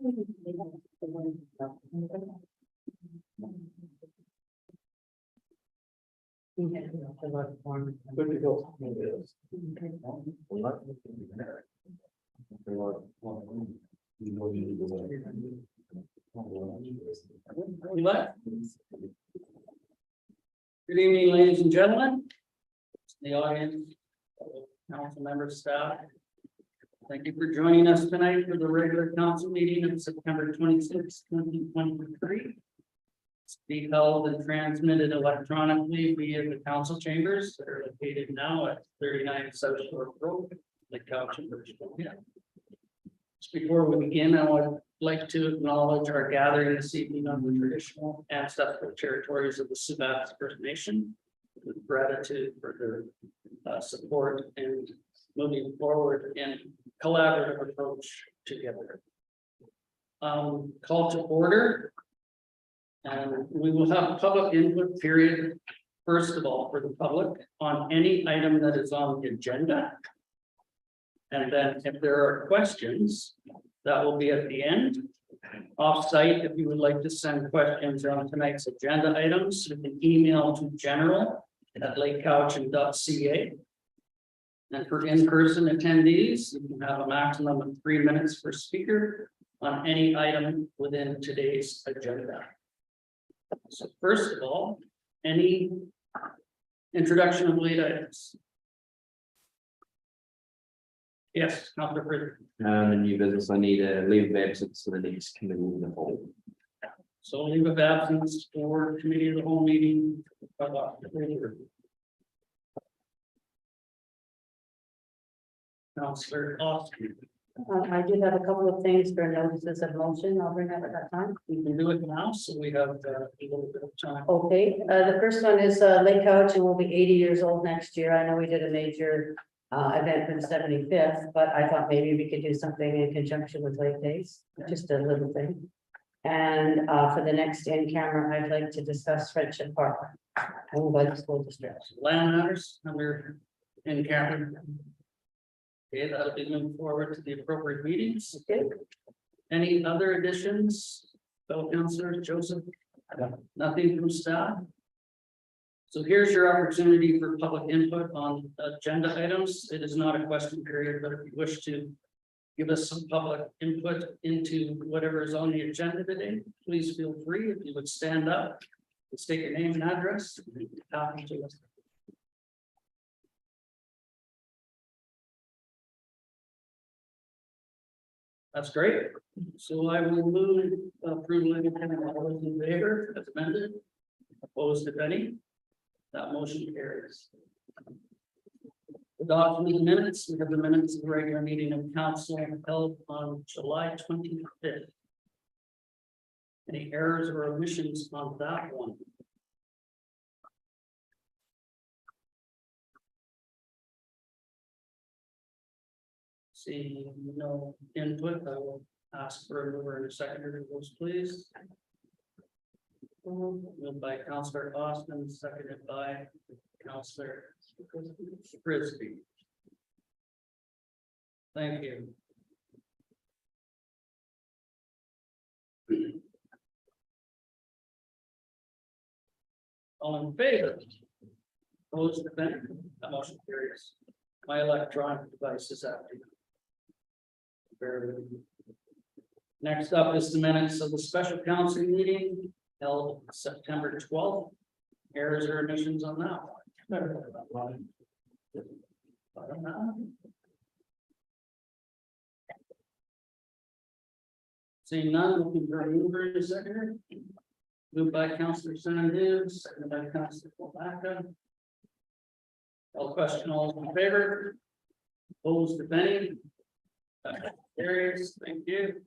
Good to go. What? Good evening, ladies and gentlemen, the audience, council members, staff. Thank you for joining us tonight for the regular council meeting of September 26, 2023. It's being held and transmitted electronically via the council chambers that are located now at 39 South Shore Road, the couch in British Columbia. Just before we begin, I would like to acknowledge our gathering this evening on the traditional ancestral territories of the Sept First Nation, with gratitude for their support and moving forward in collaborative approach together. Call to order. And we will have a public input period, first of all, for the public on any item that is on the agenda. And then if there are questions, that will be at the end. Off-site, if you would like to send questions on tonight's agenda items, you can email to general@lakecouching.ca. And for in-person attendees, you can have a maximum of 3 minutes per speaker on any item within today's agenda. So first of all, any introduction of late items? Yes, Councilor Bridger. The new business, I need a leave of absence for the next committee of the whole. So leave of absence for committee of the whole meeting. Councilor Austin. I do have a couple of things for notices of motion. I'll bring that at that time. We can do it now, so we have a little bit of time. Okay, the first one is Lake Couch and will be 80 years old next year. I know we did a major event for the 75th, but I thought maybe we could do something in conjunction with Lake Days, just a little thing. And for the next in camera, I'd like to discuss Friendship Park owned by the school district. Land matters under in camera. Okay, that'll be moving forward to the appropriate meetings. Okay. Any other additions? Fellow councilors, Joseph? Nothing from staff? So here's your opportunity for public input on agenda items. It is not a question period, but if you wish to give us some public input into whatever is on the agenda today, please feel free. If you would stand up, state your name and address. Happy to listen. That's great. So I will move approval of all those in favor as amended. Opposed, if any. That motion carries. Adoption of the minutes. We have the minutes of the regular meeting of council held on July 25th. Any errors or omissions on that one? Seeing no input, I will ask for a mover and a seconder to those, please. Moved by Councilor Austin, seconded by Councilor Frisbee. Thank you. All in favor? Opposed, if any? That motion carries. My electronic device is active. Bear with me. Next up is the minutes of the special council meeting held September 12th. Errors or omissions on that one? I don't know. Seeing none, looking for a mover and a seconder. Moved by Councilor Sandu, seconded by Councilor Polaka. All question, all in favor? Opposed, if any? Carries. Thank you.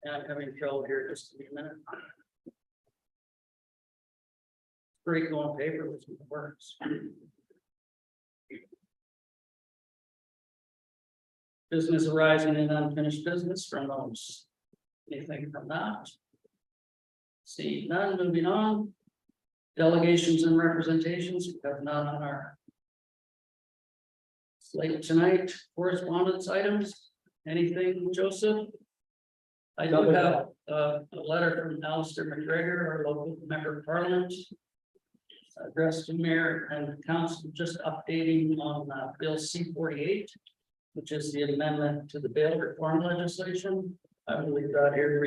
I'm having trouble here. Just give me a minute. Great going paper with works. Business arising in unfinished business from those. Anything from that? See none, moving on. Delegations and representations, we have none on our late tonight, correspondence items, anything, Joseph? I do have a letter from Alistair McGregor, our local member of parliament. Addressed to mayor and council, just updating on Bill C-48, which is the amendment to the bail reform legislation. I believe that here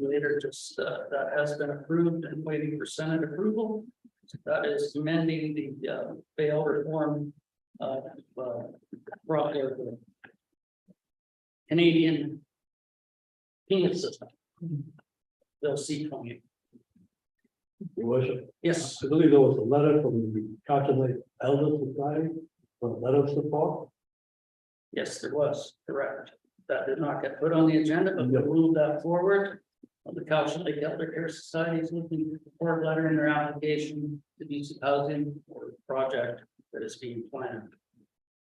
later, just that has been approved and waiting for Senate approval. That is amending the bail reform Canadian penal system. Bill C-28. Your worship, Yes, I believe there was a letter from the Calculate Elder Society, a letter of support. yes, there was, correct. That did not get put on the agenda, but we'll move that forward. The Couch Lake Elder Care Society is looking for a letter in their application to be housing or project that is being planned.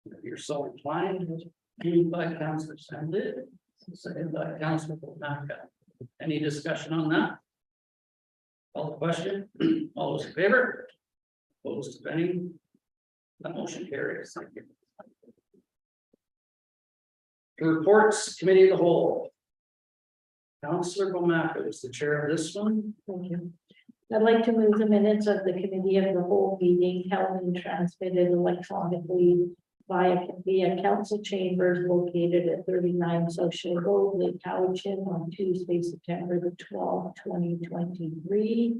If you're so inclined, moved by Councilor Sandid, seconded by Councilor Naka. Any discussion on that? Call the question. All those in favor? Opposed, if any? The motion carries. Thank you. The reports, committee of the whole. Councilor Bomaka is the chair of this one. Thank you. I'd like to move the minutes of the committee of the whole meeting held and transmitted electronically via council chambers located at 39 Social Road, Lake Cowichan on Tuesday, September the 12th, 2023.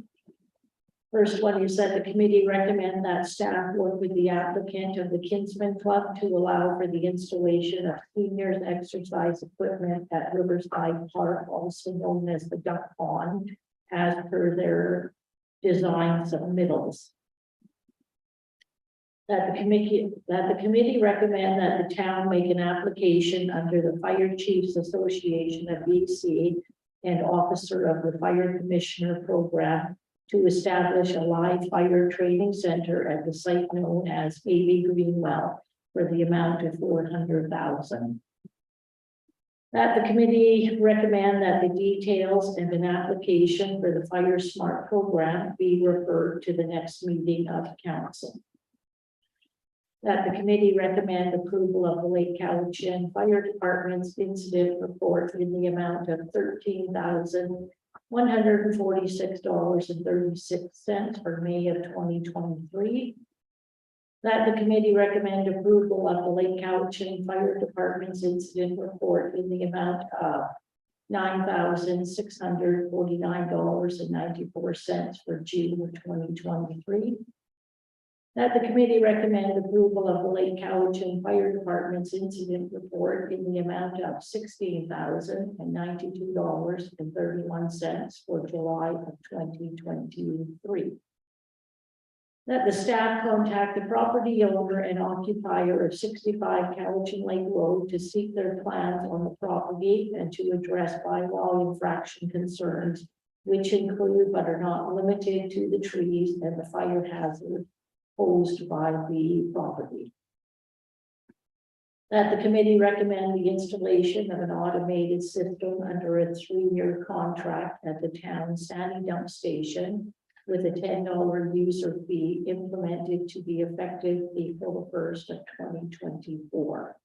First one, you said the committee recommend that staff work with the applicant of the Kinsman Club to allow for the installation of seniors exercise equipment at Riverside Park, also known as the Duck Pond, as per their design submittals. That the committee recommend that the town make an application under the Fire Chiefs Association of BC and Officer of the Fire Commissioner Program to establish a live fire training center at the site known as AB Greenwell for the amount of $400,000. That the committee recommend that the details and an application for the Fire Smart program be referred to the next meeting of council. That the committee recommend approval of the Lake Cowichan Fire Department's incident report in the amount of $13,146.36 for May of 2023. That the committee recommend approval of the Lake Cowichan Fire Department's incident report in the amount of $9,649.94 for June of 2023. That the committee recommend approval of the Lake Cowichan Fire Department's incident report in the amount of $16,092.31 for July of 2023. That the staff contact the property owner and occupier of 65 Cowichan Lake Road to seek their plans on the property and to address bylaw infraction concerns, which include but are not limited to the trees and the fire hazard posed by the property. That the committee recommend the installation of an automated system under a 3-year contract at the town's Sandy Dump Station with a $10 user fee implemented to be effective April 1st of 2024.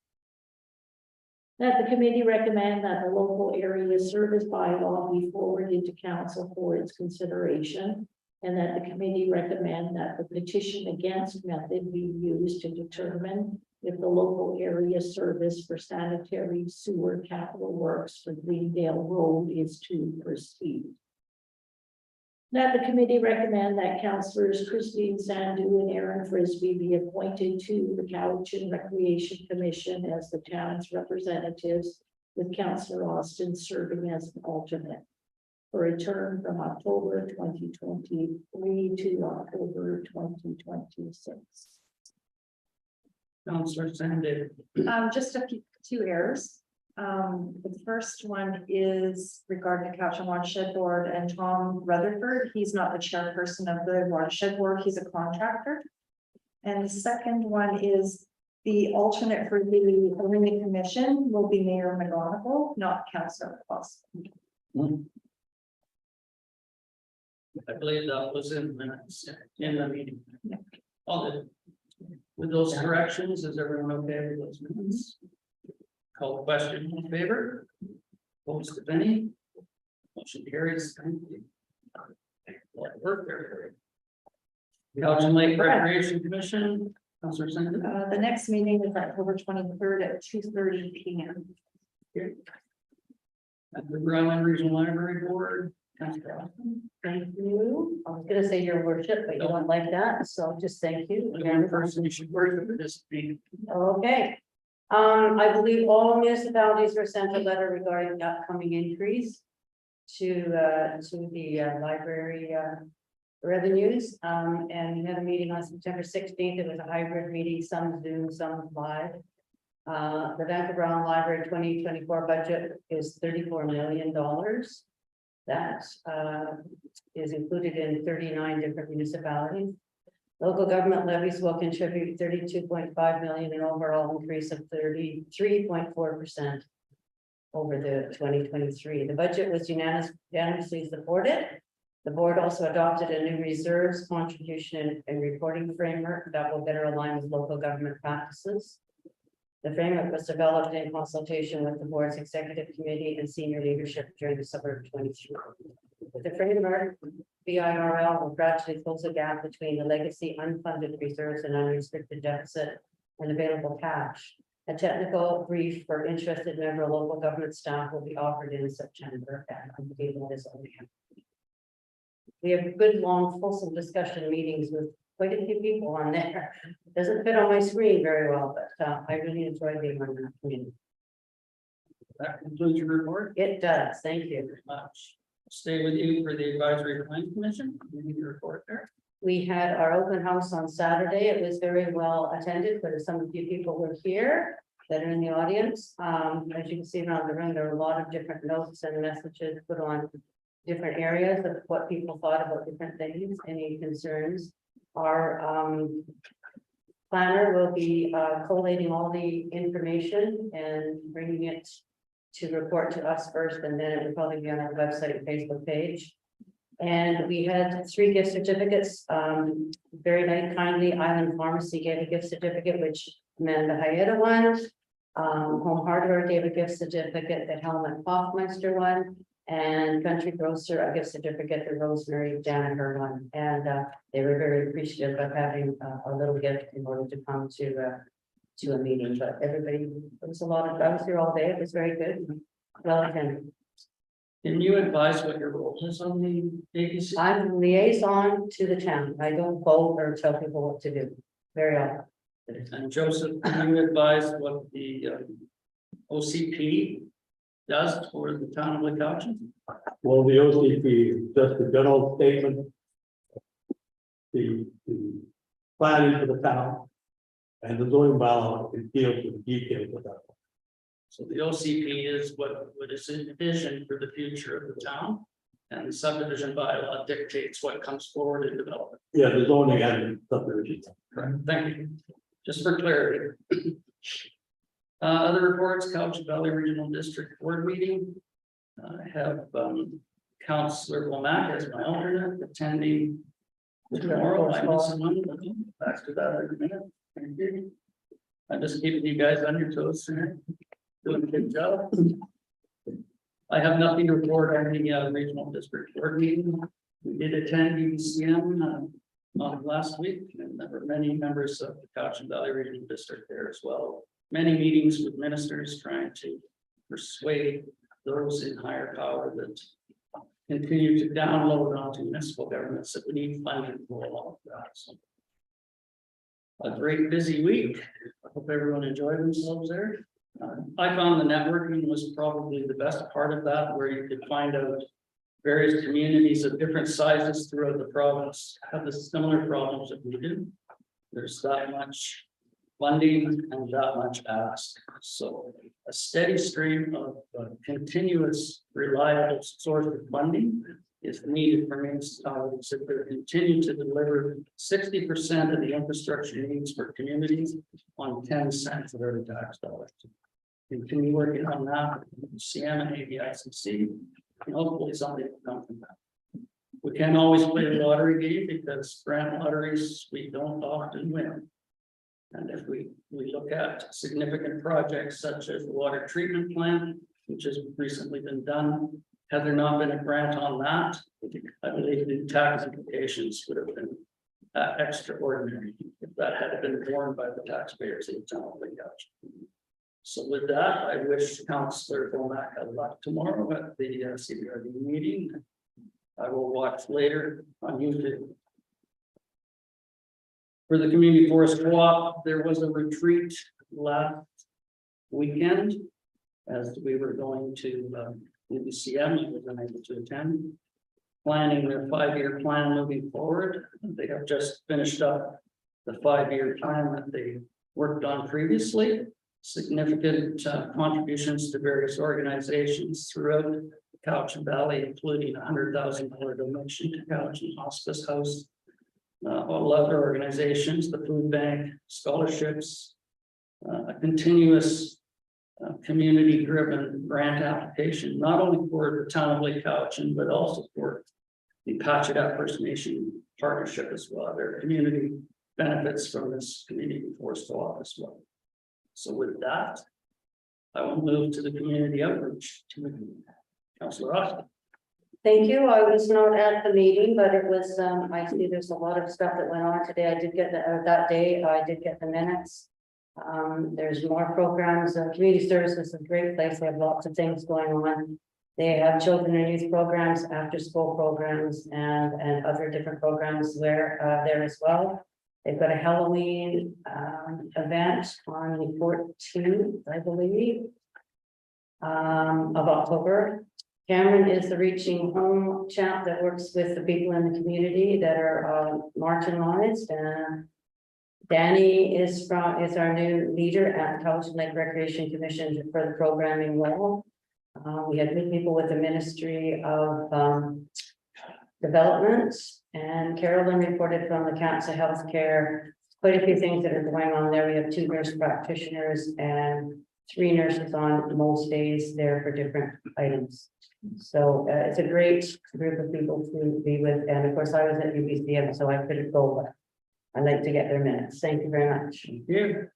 That the committee recommend that the local area service bylaw be forwarded to council for its consideration, and that the committee recommend that the petition against method be used to determine if the local area service for sanitary sewer capital works for Greendale Road is to proceed. That the committee recommend that councillors Christine Sandu and Aaron Frisbee be appointed to the Cowichan Recreation Commission as the town's representatives, with Councillor Austin serving as an alternate, for a term from October 2023 to October 2026. Councilor Sandid. Just two errors. The first one is regarding the Cowichan Watershed Board and Tom Rutherford. He's not the chairperson of the Watershed Board, he's a contractor. And the second one is the alternate for the Arena Commission will be Mayor McGonigal, not Councillor Foss. I believe that was in minutes in the meeting. All good. With those corrections, is everyone okay with those minutes? Call the question in favor? Opposed, if any? Motion carries. Thank you. Lot of work there. Couch and Lake Recreation Commission, Councilor Singh. The next meeting is October 23rd at 2:30 p.m. At the Rhode Island Regional Library Board, Councilor Austin. Thank you. I was gonna say your worship, but you don't like that, so just thank you. The one person you should work with this be. Okay. I believe all municipalities were sent a letter regarding the upcoming increase to the library revenues. And we had a meeting on September 16th. It was a hybrid meeting, some Zoom, some live. The Vancouver Brown Library 2024 budget is $34 million. That is included in 39 different municipalities. Local government levies will contribute 32.5 million, an overall increase of 33.4% over the 2023. The budget was unanimously supported. The board also adopted a new reserves contribution and reporting framework that will better align with local government practices. The framework was developed in consultation with the board's executive committee and senior leadership during the summer of 23. With the framework, BIRL will gradually close the gap between the legacy unfunded reserves and unrestricted deficit and available cash. A technical brief for interested member of local government staff will be offered in September. We have good, long, fulsome discussion meetings with quite a few people on there. Doesn't fit on my screen very well, but I really enjoy being on that committee. That concludes your report. It does, thank you. Very much. Stay with you for the Advisory Plan Commission. We need your report there. We had our open house on Saturday. It was very well attended, but some of you people were here that are in the audience. As you can see around the room, there were a lot of different notes and messages put on different areas of what people thought about different things, any concerns. Our planner will be collating all the information and bringing it to report to us first, and then it will probably be on our website and Facebook page. And we had 3 gift certificates. Very nice, kindly, Island Pharmacy gave a gift certificate, which Amanda Hayeta won. Home Hardware gave a gift certificate that Helmut Hoffmeister won. And Country Grocer a gift certificate that Rosemary Danaher won. And they were very appreciative of having a little gift in order to come to a meeting. But everybody, it was a lot of, I was here all day. It was very good. Well attended. Can you advise what your role is on the ABC? I'm liaison to the town. I don't vote or tell people what to do very often. And Joseph, can you advise what the OCP does for the town of Lake Cowichan? Well, the OCP is just a general statement. The planning for the town and the zoning bylaw, it deals with the details of that. So the OCP is what is envisioned for the future of the town. And the subdivision bylaw dictates what comes forward in development. Yeah, the zoning and subdivision. Correct. Thank you. Just for clarity. Other reports, Cowichan Valley Regional District Board meeting. I have Councillor Womack as my alternate attending tomorrow. I miss someone. Back to that in a minute. Thank you. I'm just keeping you guys on your toes here. Doing a good job. I have nothing to report on the regional district board meeting. We did attend UBCM last week, and there were many members of the Cowichan Valley Regional District there as well. Many meetings with ministers trying to persuade those in higher power that continue to download onto municipal governments that we need funding for all of that. So, a great busy week. I hope everyone enjoyed themselves there. I found the networking was probably the best part of that, where you could find out various communities of different sizes throughout the province have the similar problems that we do. There's that much funding and that much asked. So a steady stream of continuous, reliable source of funding is needed for municipalities if they continue to deliver 60% of the infrastructure needs for communities on 10 cents of every tax dollar. Continue working on that with CM and ABICC, and hopefully something will come from that. We can't always play the lottery game because grant lotteries we don't often win. And if we look at significant projects such as the water treatment plant, which has recently been done, had there not been a grant on that, I believe the tax implications would have been extraordinary if that had been borne by the taxpayers in the town of Lake Couch. So with that, I wish Councillor Bomack luck tomorrow at the CBRD meeting. I will watch later on YouTube. For the Community Forest Co-op, there was a retreat last weekend. As we were going to UBCM, I was unable to attend. Planning their 5-year plan moving forward. They have just finished up the 5-year plan that they worked on previously. Significant contributions to various organizations throughout the Cowichan Valley, including $100,000 donation to Cowichan Hospice House. All other organizations, the food bank, scholarships, a continuous community-driven grant application, not only for the town of Lake Cowichan, but also for the Patchett First Nation partnership as well. Their community benefits from this community forest co-op as well. So with that, I will move to the community outreach to Councillor Ross. Thank you. I was not at the meeting, but it was, I see there's a lot of stuff that went on today. I did get that day, I did get the minutes. There's more programs. Community services is a great place. They have lots of things going on. They have children and youth programs, after school programs, and other different programs there as well. They've got a Halloween event on the 14th, I believe, of October. Cameron is the Reaching Home chap that works with the people in the community that are marginalized, and Danny is our new leader at Cowichan Lake Recreation Commission for the programming role. We had new people with the Ministry of Development, and Carolyn reported from the Council of Healthcare. Quite a few things that are going on there. We have 2 nurse practitioners and 3 nurses on most days there for different items. So it's a great group of people to be with, and of course I was at UBCM, so I couldn't go, but I'd like to get their minutes. Thank you very much. Thank you.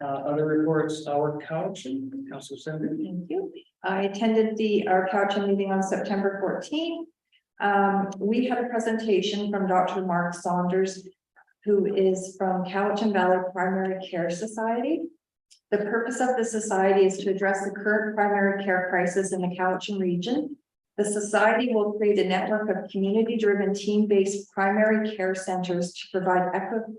Other reports, our Cowichan, Councillor Sept. Thank you. I attended our Cowichan meeting on September 14th. We had a presentation from Dr. Mark Saunders, who is from Cowichan Valley Primary Care Society. The purpose of the society is to address the current primary care crisis in the Cowichan region. The society will create a network of community-driven, team-based primary care centers to provide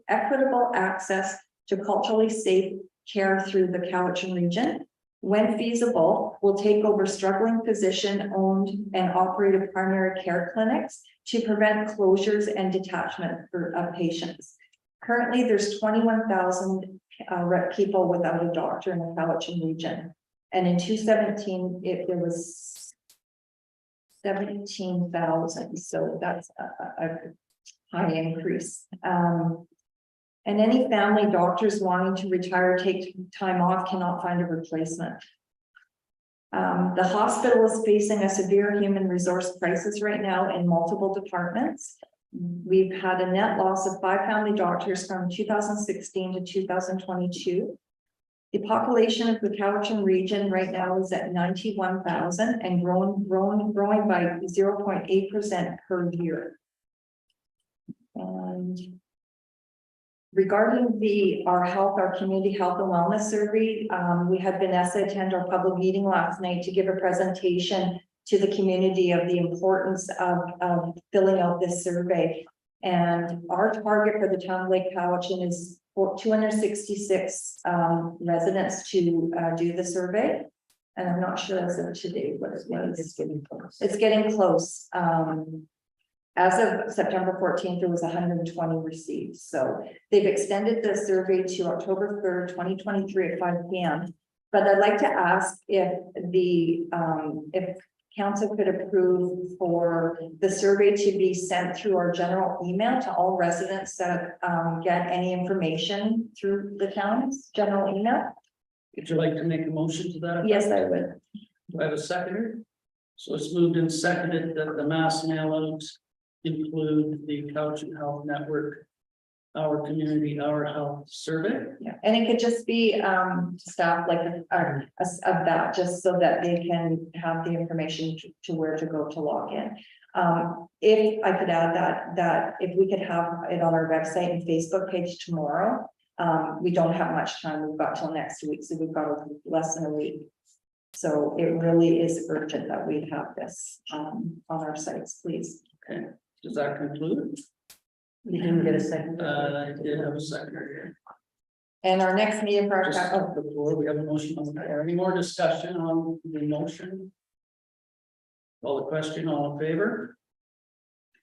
equitable access to culturally safe care through the Cowichan region. When feasible, will take over struggling physician-owned and operated primary care clinics to prevent closures and detachment of patients. Currently, there's 21,000 people without a doctor in the Cowichan region. And in 2017, there was 17,000. So that's a high increase. And any family doctors wanting to retire, take time off, cannot find a replacement. The hospital is facing a severe human resource crisis right now in multiple departments. We've had a net loss of 5 family doctors from 2016 to 2022. The population of the Cowichan region right now is at 91,000 and growing by 0.8% per year. And regarding our community health and wellness survey, we had Vanessa attend our public meeting last night to give a presentation to the community of the importance of filling out this survey. And our target for the town of Lake Cowichan is for 266 residents to do the survey. And I'm not sure as of today what it was. It's getting close. It's getting close. As of September 14th, there was 120 received. So they've extended the survey to October 3rd, 2023 at 5 p.m. But I'd like to ask if council could approve for the survey to be sent through our general email to all residents that get any information through the town's general email. Would you like to make a motion to that effect? Yes, I would. Do I have a seconder? So it's moved and seconded that the mass mail outs include the Cowichan Health Network our community, our health survey. Yeah, and it could just be staff like of that, just so that they can have the information to where to go to log in. If I could add that if we could have it on our website and Facebook page tomorrow. We don't have much time, we've got till next week, so we've got less than a week. So it really is urgent that we have this on our sites, please. Okay, does that conclude? You didn't get a second. I did have a seconder here. And our next meeting for our, Just oh, the floor, we have a motion on the floor. Any more discussion on the motion? Call the question, all in favor?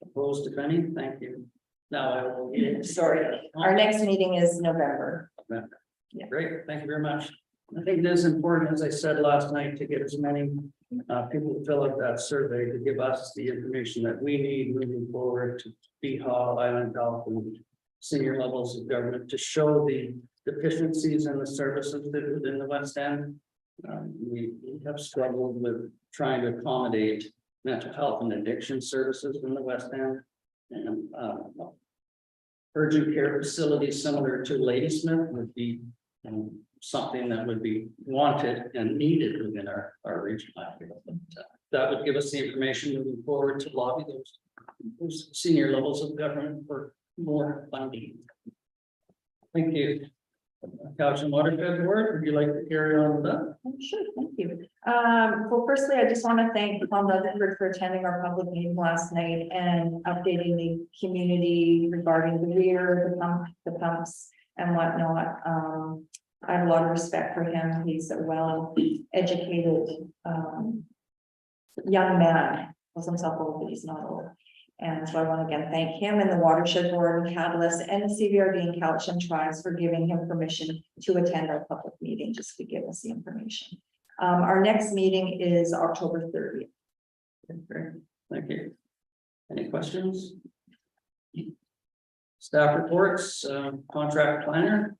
Opposed, if any, thank you. Now I will. sorry, our next meeting is November. Great, thank you very much. I think it is important, as I said last night, to get as many people to fill out that survey to give us the information that we need moving forward to Behaw, Island Health, and senior levels of government to show the deficiencies in the services that within the West End. We have struggled with trying to accommodate mental health and addiction services in the West End. And urgent care facilities similar to Ladysmith would be something that would be wanted and needed within our regional area. But that would give us the information moving forward to lobby those senior levels of government for more funding. Thank you. Couch and Watershed Board, would you like to carry on with that? Sure, thank you. Well, firstly, I just want to thank Tom Rutherford for attending our public meeting last night and updating the community regarding the rear, the pumps and whatnot. I have a lot of respect for him. He's a well-educated young man. Calls himself old, but he's not old. And so I want to again thank him and the Watershed Board and Catalyst and the CVRD and Couch and Tribes for giving him permission to attend our public meeting, just to give us the information. Our next meeting is October 30th. Great, thank you. Any questions? Staff reports, contract planner.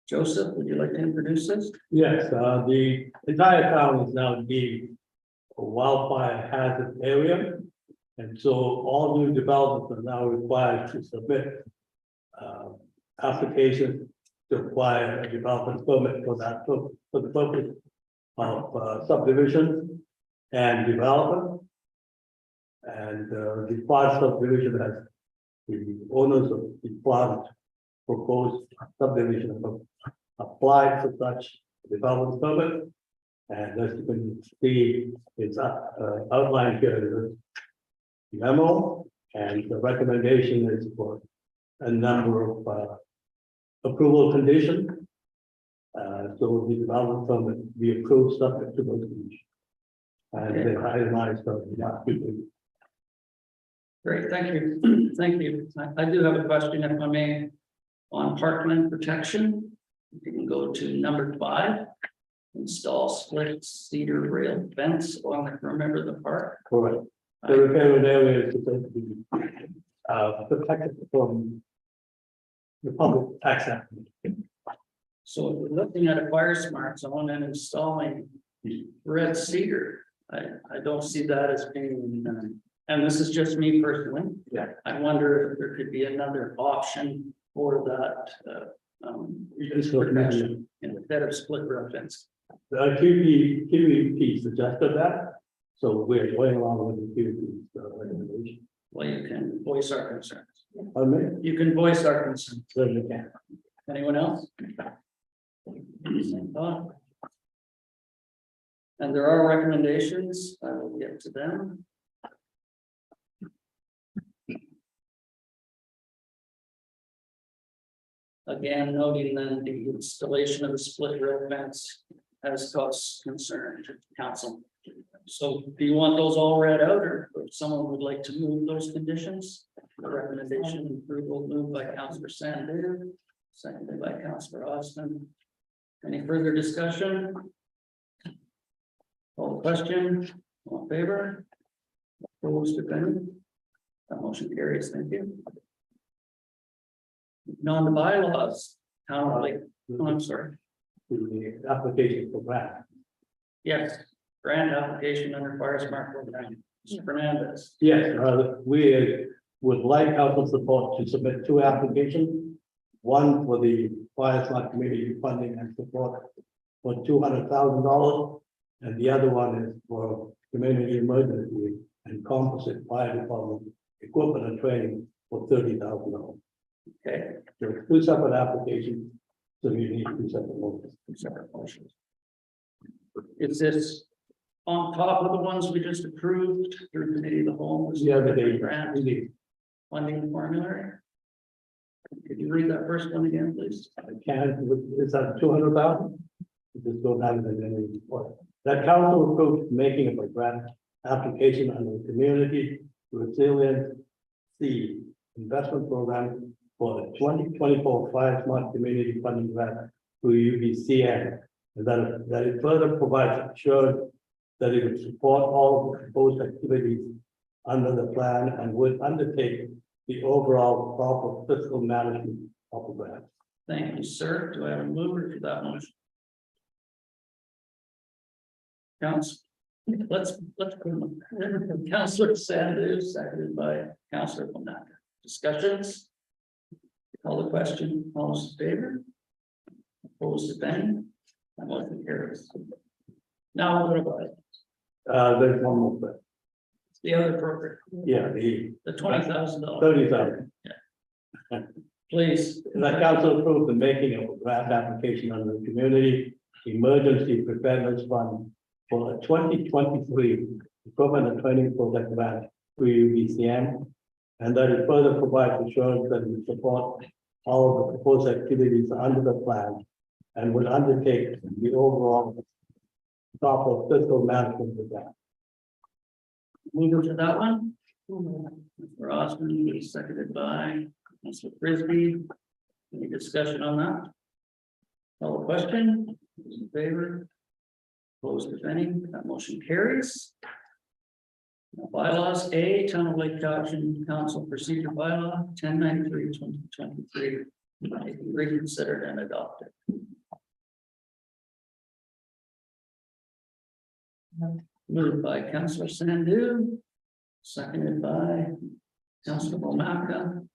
Joseph, would you like to introduce this? Yes, the entire town is now deemed a wildfire hazard area. And so all new developments are now required to submit applications to acquire a development permit for that, for the purpose of subdivision and development. And the plot subdivision has the owners of the plot proposed subdivision have applied for such development permit. And as you can see, it's outlined here in the memo, and the recommendation is for a number of approval conditions. So the development permit be approved subject to those conditions. And they itemized not people. Great, thank you. Thank you. I do have a question, if I may, on parkland protection. You can go to number 5. Install split cedar rail fence along the perimeter of the park. Correct. The repaired area is supposed to be protected from the public access. So if we're looking at a fire smart zone and installing red cedar, I don't see that as being, and this is just me personally. Yeah. I wonder if there could be another option for that. Protection instead of split rail fence. The QEP suggested that, so we're going along with the QEP recommendation. Well, you can voice our concerns. You can voice our concerns. Certainly can. Anyone else? Same thought. And there are recommendations. I will get to them. Again, noting that the installation of the split rail fence has caused concern to council. So do you want those all read out, or if someone would like to move those conditions? The recommendation and approval moved by Councillor Sanders, seconded by Councillor Austin. Any further discussion? Call the question, all in favor? Opposed, if any? That motion carries, thank you. On the bylaws, I'm sorry. The application for grant. Yes, grant application under Fire Smart Program. Mr. Fernandez. Yes, we would like council support to submit two applications. One for the fire smart community funding and support for $200,000. And the other one is for community emergency and composite fire department equipment and training for $30,000. Okay, So it's two separate applications, so you need two separate motions. two separate motions. Is this on top of the ones we just approved through committee of the whole? Yeah, but they, Grant really, funding formulary? Could you read that first one again, please? I can't, is that 200,000? Just don't have it in any report. That council approved making of a grant application under the Community Resilience Investment Program for the 2024 Fire Smart Community Funding Grant through UBCN. And that it further provides assurance that it would support all the proposed activities under the plan and would undertake the overall proper fiscal management of the grant. Thank you, sir. Do I have a mover for that motion? Council, let's put Councilor Sanders, seconded by Councilor Bonaka. Discussions? Call the question. All those in favor? Opposed, if any? That motion carries. Now, what about it? There's one more thing. The other program, Yeah, the $20,000. 30,000. Please. That council approved the making of a grant application under the Community Emergency Preparedness Fund for a 2023 Equipment and Training Project grant through UBCM. And that it further provides assurance that we support all of the proposed activities under the plan and would undertake the overall proper fiscal management of that. Move to that one. Mr. Osmond, seconded by Mr. Frisbee. Any discussion on that? Call the question. Those in favor? Opposed, if any? That motion carries. Now, bylaws A, Town of Lake Caution Council Procedure Bylaw 1093/2023. Reconsidered and adopted. Moved by Councilor Sandu, seconded by Councilor Bomaka.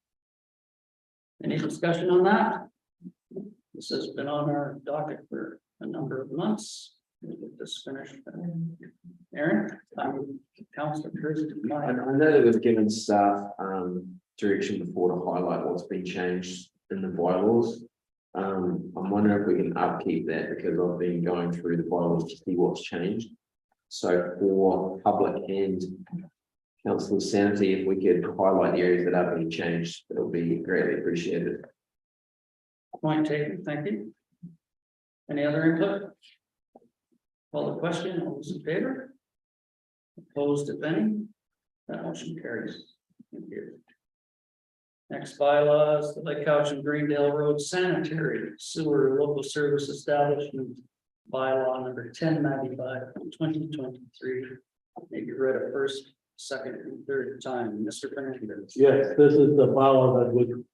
Any discussion on that? This has been on our docket for a number of months. We'll get this finished. Aaron, Councilor Kirsten. I know that we've given staff direction before to highlight what's been changed in the bylaws. I'm wondering if we can upkeep that because I've been going through the bylaws to see what's changed. So for public and council sanity, if we could highlight the areas that are being changed, it will be greatly appreciated. Point taken, thank you. Any other input? Call the question, all those in favor? Opposed, if any? That motion carries. Thank you. Next bylaws, the Lake Couch and Greendale Road Sanitary Sewer Local Service Establishment bylaw number 1095/2023. Maybe read it first, second, and third time. Mr. Fernandez. Yes, this is the bylaw that would,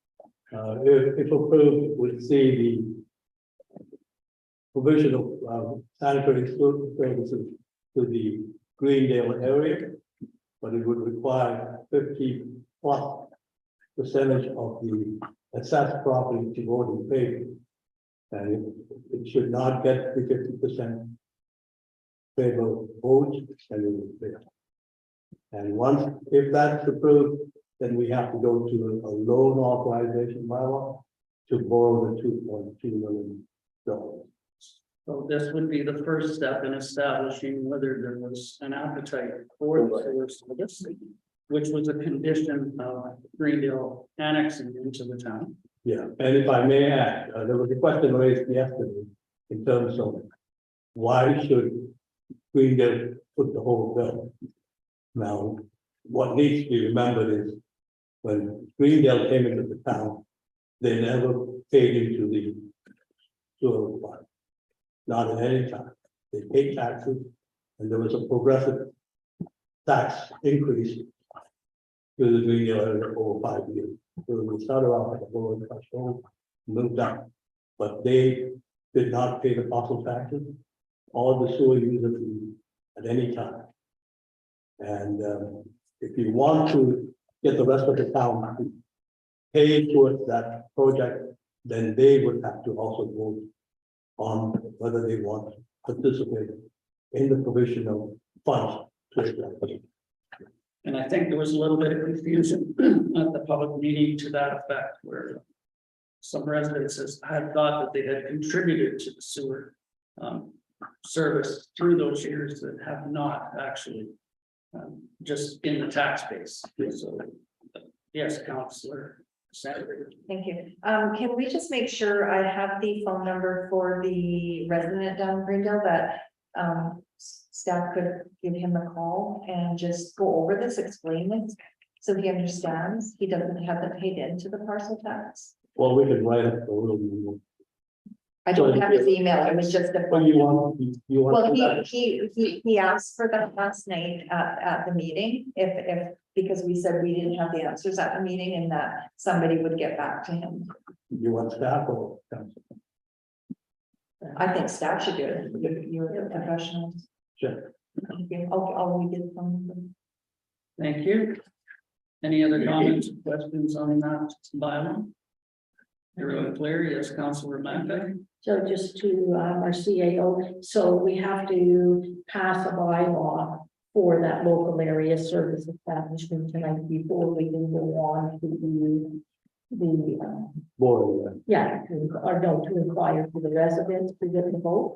if approved, would see the provision of sanitary services to the Greendale area, but it would require 50+% of the assessed property to go in favor. And it should not get the 50% favor vote, and it will fail. And once, if that's approved, then we have to go to a loan authorization bylaw to borrow the $2.2 million. So this would be the first step in establishing whether there was an appetite for the sewer service, which was a condition of Greendale annexing into the town. Yeah, and if I may add, there was a question raised yesterday in terms of why should Greendale put the whole bill? Now, what needs to be remembered is when Greendale came into the town, they never paid into the sewer fund. Not at any time. They paid taxes, and there was a progressive tax increase to the Greendale area over 5 years. So we started off at a lower threshold, moved up, but they did not pay the fossil taxes. All the sewer users at any time. And if you want to get the rest of the town to pay towards that project, then they would have to also vote on whether they want to participate in the provision of funds to it. And I think there was a little bit of confusion at the public meeting to that effect, where some residents had thought that they had contributed to the sewer service through those years that have not actually, just in the tax base. So, yes, Councillor Senator. Thank you. Can we just make sure I have the phone number for the resident down Greendale that staff could give him a call and just go over this, explain it, so he understands he doesn't have to pay into the parcel tax? Well, we could write up a little more. I don't have his email, it was just the. What you want, you want. Well, that? he asked for that last night at the meeting, because we said we didn't have the answers at the meeting and that somebody would get back to him. You want staff or council? I think staff should do it, you're a professional. Sure. I'll read it from them. Thank you. Any other comments, or questions on that bylaw? Everyone clear? Yes, Councillor Maka. So just to our CAO, so we have to pass a bylaw for that local area service establishment tonight before we can go on to the Board, yeah, to inquire for the residents to get the vote.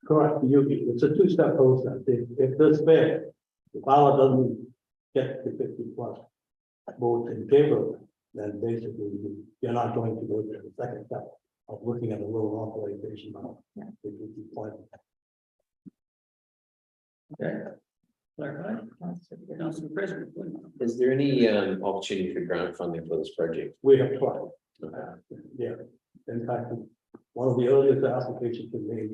correct, it's a two-step process, if this fails, the ballot doesn't get to 50+ votes in favor, then basically you're not going to go to the second step of looking at a local authorization now. Yeah. Okay. Clarify. Councillor President. Is there any opportunity for grant funding for this project? We have tried. Yeah, in fact, one of the earliest applications we made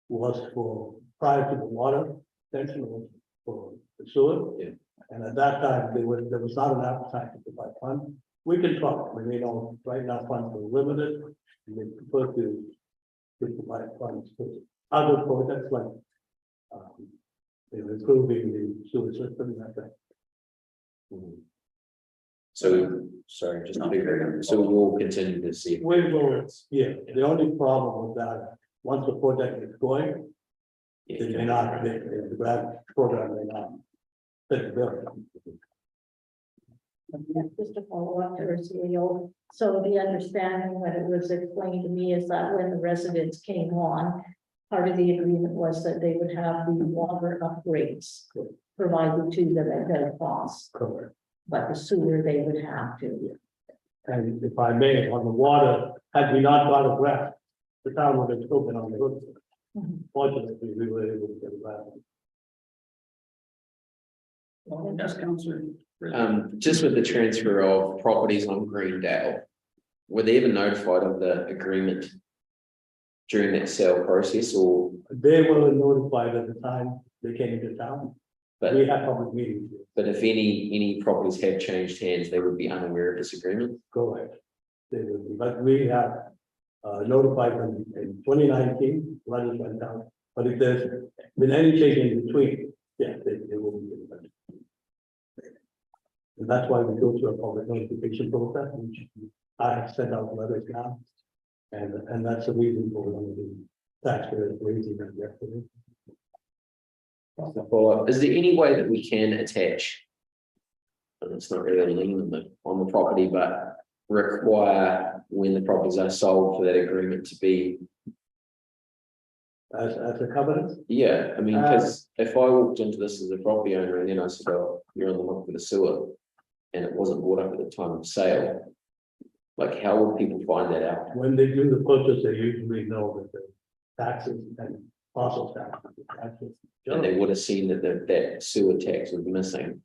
was for, prior to the water extension, was for the sewer. Yeah. And at that time, there was not an appetite to provide funds. We can talk, we know right now funds are limited. We prefer to provide funds for other projects like improving the sewer system and that. Mhm. So, sorry, just to be clear, so we'll continue to see. We will, yeah, the only problem with that, once the project is going, they may not, the grant program may not fit the bill. Just to follow up to our CEO, so the understanding that it was explained to me is that when the residents came on, part of the agreement was that they would have the water upgrades provided to them at their cost, Correct. but the sewer they would have to. And if I may, on the water, had we not got a grant, the town would have still been on the hook. Mhm. Fortunately, we were able to get a grant. Well, yes, Councillor. Just with the transfer of properties on Greendale, were they ever notified of the agreement during that sale process, or, They were notified at the time they came into town. but, We had public meetings, here. but if any properties have changed hands, they would be unaware of this agreement? Correct. They would be, but we have notified them in 2019, letters went down. But if there's been any change in between, yeah, they will be given. And that's why we go through a public notification process, which I have sent out letters now. And that's the reason for one of the taxpayers raising that yesterday. Follow-up. Is there any way that we can attach? And it's not really a lien on the property, but require when the properties are sold for that agreement to be. As a covenant, Yeah, I mean, because if I walked into this as a property owner and then I said, oh, you're on the hook for the sewer. And it wasn't brought up at the time of sale. Like, how would people find that out? when they do the purchase, they usually know that the taxes and parcel taxes. And they would have seen that that sewer tax was missing.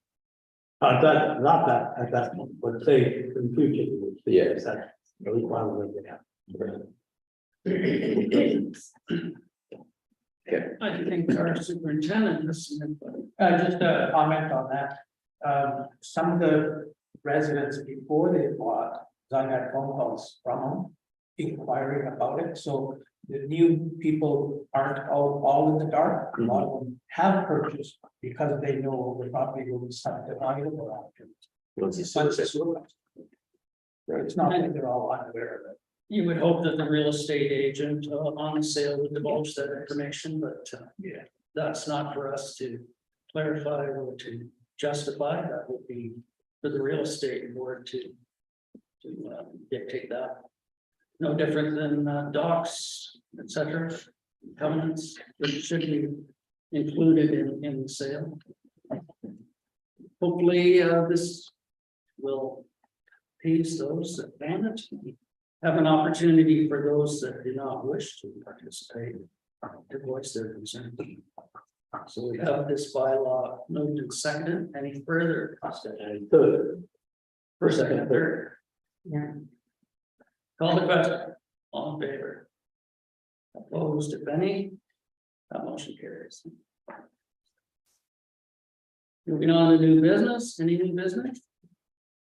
That, not that, at that moment, but say in the future, you would see. Yeah. That's the requirement they have. Okay, I think our superintendent has some input. Just a comment on that. Some of the residents before they bought, I got phone calls from them inquiring about it, so the new people aren't all in the dark. A lot of them have purchased because they know the property will be subdivided or after. Once it's Once set. it's sewer. Right. It's not like they're all unaware of it. You would hope that the real estate agent on the sale would divulge that information, but Yeah. that's not for us to clarify or to justify. That would be for the real estate board to dictate that. No different than docs, et cetera, covenants, that should be included in the sale. Hopefully, this will appease those that want it. Have an opportunity for those that do not wish to participate to voice their concern. So we have this bylaw moved and seconded. Any further discussion? And third, First, second, and third. Yeah. Call the question. All in favor? Opposed, if any? That motion carries. Moving on to new business. Any new business?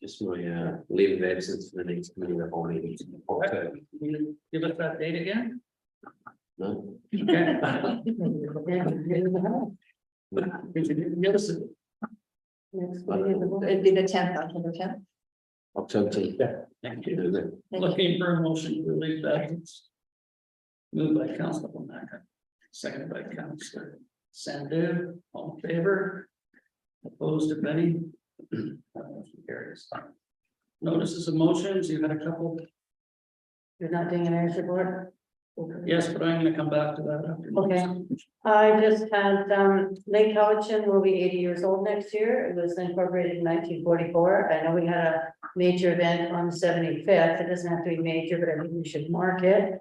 Just my leave of absence for the next committee of all meetings. Okay. Can you give us that date again? No, Okay. Give us a It'd be the 10th, October 10th. October 10th. thank you. Looking for a motion to leave that. Moved by Councilor Macker, seconded by Councilor Sandu, all in favor? Opposed, if any? That motion carries. Notices of motions, you had a couple, You're not doing an mayor's report? yes, but I'm gonna come back to that after. Okay. I just had, Lake Cowichan will be 80 years old next year. It was incorporated in 1944. I know we had a major event on the 75th. It doesn't have to be major, but I think we should mark it.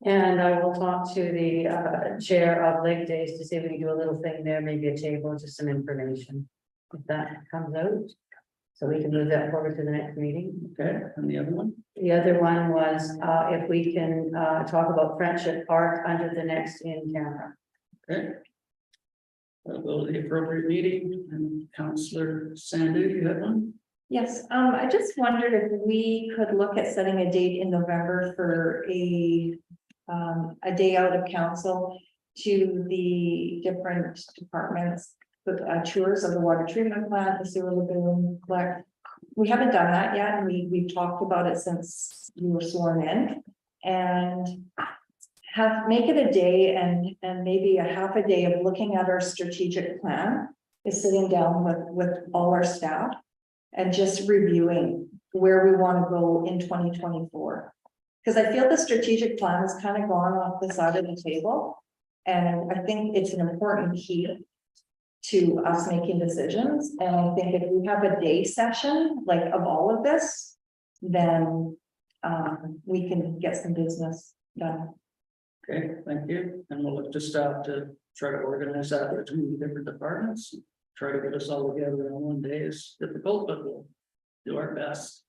And I will talk to the chair of Lake Days to see if we can do a little thing there, maybe a table, just some information. If that comes out, so we can move that forward to the next meeting. Okay, and the other one? The other one was, if we can, talk about Friendship Park under the next in camera. Okay. We'll go to the appropriate meeting, and Councilor Sandu, you had one? Yes, I just wondered if we could look at setting a date in November for a day out of council to the different departments, tours of the water treatment plant, the sewer lagoon, collect. We haven't done that yet, and we've talked about it since you were sworn in, and make it a day and maybe a half a day of looking at our strategic plan, is sitting down with all our staff and just reviewing where we want to go in 2024. Because I feel the strategic plan has kind of gone off the side of the table. And I think it's an important key to us making decisions. And I think if we have a day session, like of all of this, then we can get some business done. Okay, thank you, and we'll look to staff to try to organize that between the different departments. Try to get us all together in one day is difficult, but we'll do our best.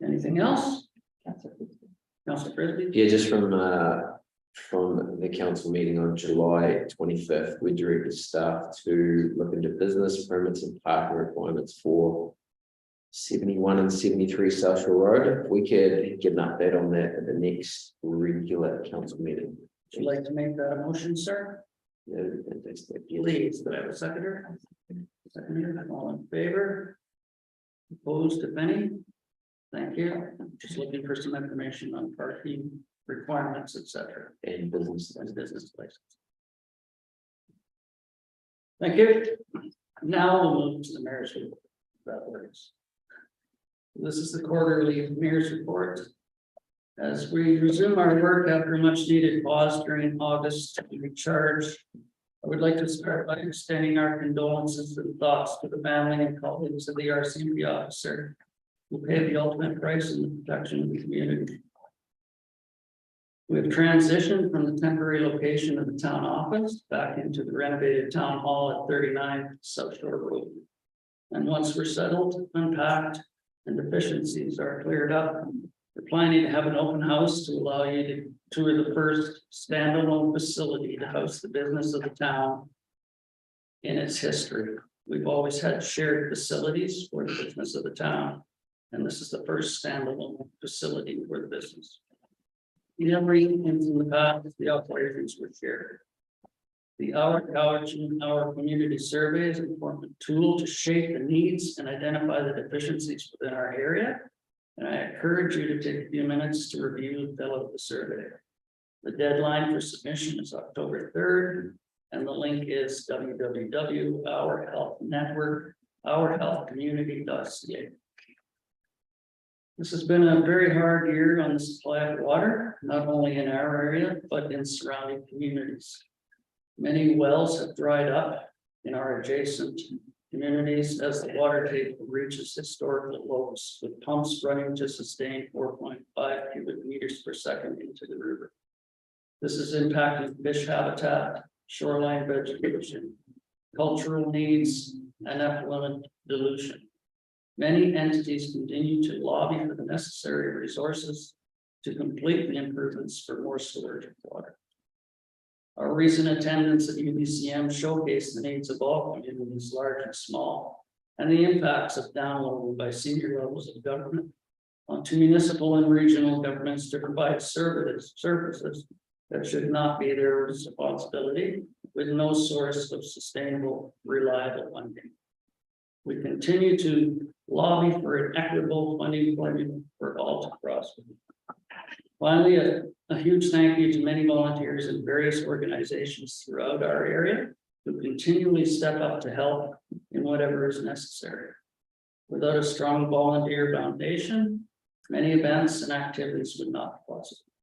Anything else? Councilor Frisbee? Yeah, just from the council meeting on July 25th, we directed staff to look into business permits and parking requirements for 71 and 73 South Shore Road. If we could get an update on that at the next regular council meeting. Would you like to make that a motion, sir? Yeah, fantastic. Please, do I have a seconder? Seconder, all in favor? Opposed, if any? Thank you. Just looking for some information on parking requirements, et cetera, And business. and business places. Thank you. Now we'll move to the mayor's report. That works. This is the quarterly mayor's report. As we resume our work after a much needed pause during August to recharge, I would like to start by extending our condolences and thoughts to the family and colleagues of the RCMP officer who paid the ultimate price in the protection of the community. We have transitioned from the temporary location of the town office back into the renovated town hall at 39 South Shore Road. And once we're settled, unpacked, and deficiencies are cleared up, we're planning to have an open house to allow you to tour the first standalone facility to house the business of the town in its history. We've always had shared facilities for the business of the town, and this is the first standalone facility for the business. In every instance in the past, the operations were shared. The Our College and Our Community Survey is an important tool to shape the needs and identify the deficiencies within our area. And I encourage you to take a few minutes to review and fill out the survey. The deadline for submission is October 3rd, and the link is www.ourhealthnetwork.ourhealthcommunity.ca. This has been a very hard year on the supply of water, not only in our area, but in surrounding communities. Many wells have dried up in our adjacent communities as the water table reaches historical lows, with pumps running to sustain 4.5 cubic meters per second into the river. This is impacting fish habitat, shoreline vegetation, cultural needs, and effluent dilution. Many entities continue to lobby for the necessary resources to complete the improvements for more storage of water. Our recent attendance at UBCM showcased the needs of all communities, large and small, and the impacts of downloading by senior levels of government onto municipal and regional governments to provide services that should not be their responsibility, with no source of sustainable, reliable funding. We continue to lobby for an equitable funding formula for all to prosper. Finally, a huge thank you to many volunteers in various organizations throughout our area who continually step up to help in whatever is necessary. Without a strong volunteer foundation, many events and activities would not be possible.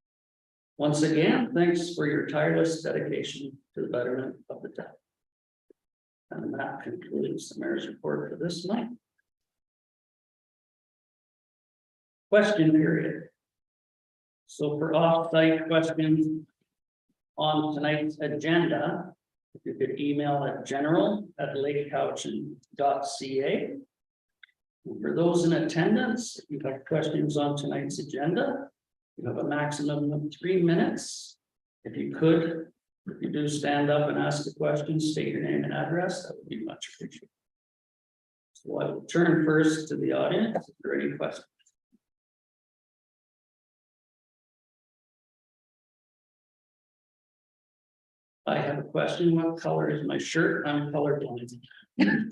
Once again, thanks for your tireless dedication to the betterment of the town. And that concludes the mayor's report for this night. Question period. So for off-site questions on tonight's agenda, if you could email at general@lakecouchen.ca. For those in attendance, if you have questions on tonight's agenda, you have a maximum of 3 minutes. If you do stand up and ask a question, state your name and address, that would be much appreciated. So I will turn first to the audience. If there are any questions. I have a question. What color is my shirt? I'm colorblind. Blue,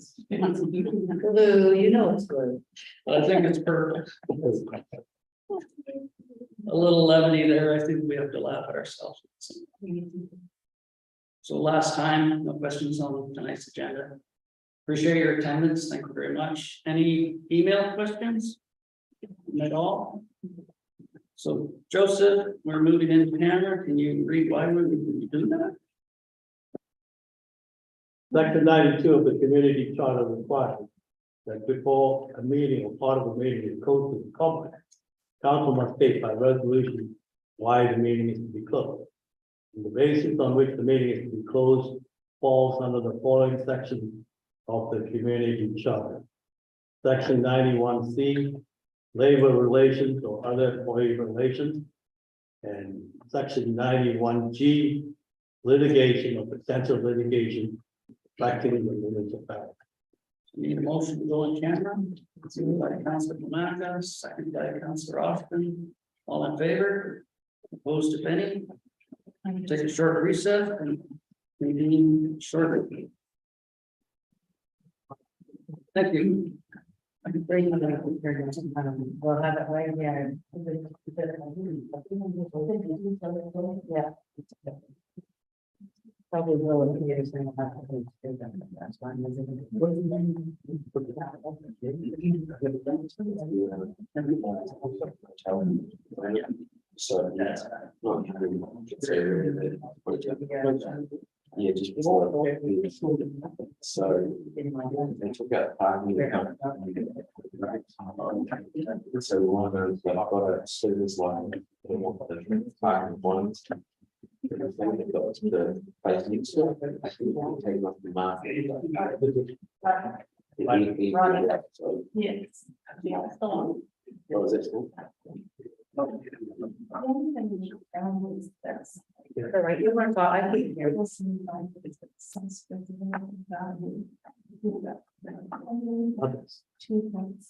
you know it's blue. I think it's perfect. A little levity there. I think we have to laugh at ourselves. So last time, no questions on tonight's agenda. Appreciate your attendance. Thank you very much. Any email questions? At all? So Joseph, we're moving into camera. Can you read why we would do that? Section 92 of the community charter requires that before a meeting or part of a meeting is closed to the public, council must state by resolution why the meeting is to be closed. And the basis on which the meeting is to be closed falls under the following section of the community charter. Section 91C, labor relations or other employee relations. And section 91G, litigation or potential litigation affecting the municipality. Need a motion to go in camera? Moved by Councilor Pamaca, second by Councilor Austin. All in favor? Opposed, if any? Take a short recess and convene shortly. Thank you. We'll have it right here. Yeah. Probably will if you guys don't have to do that. That's fine. So, yeah, just before. So, they took out parking. So one of those, I've got a service line. Parking ones. The place next to it, I think we'll take off the market. Yes. What was it? All right, you want to, I think here. Others. 2 points.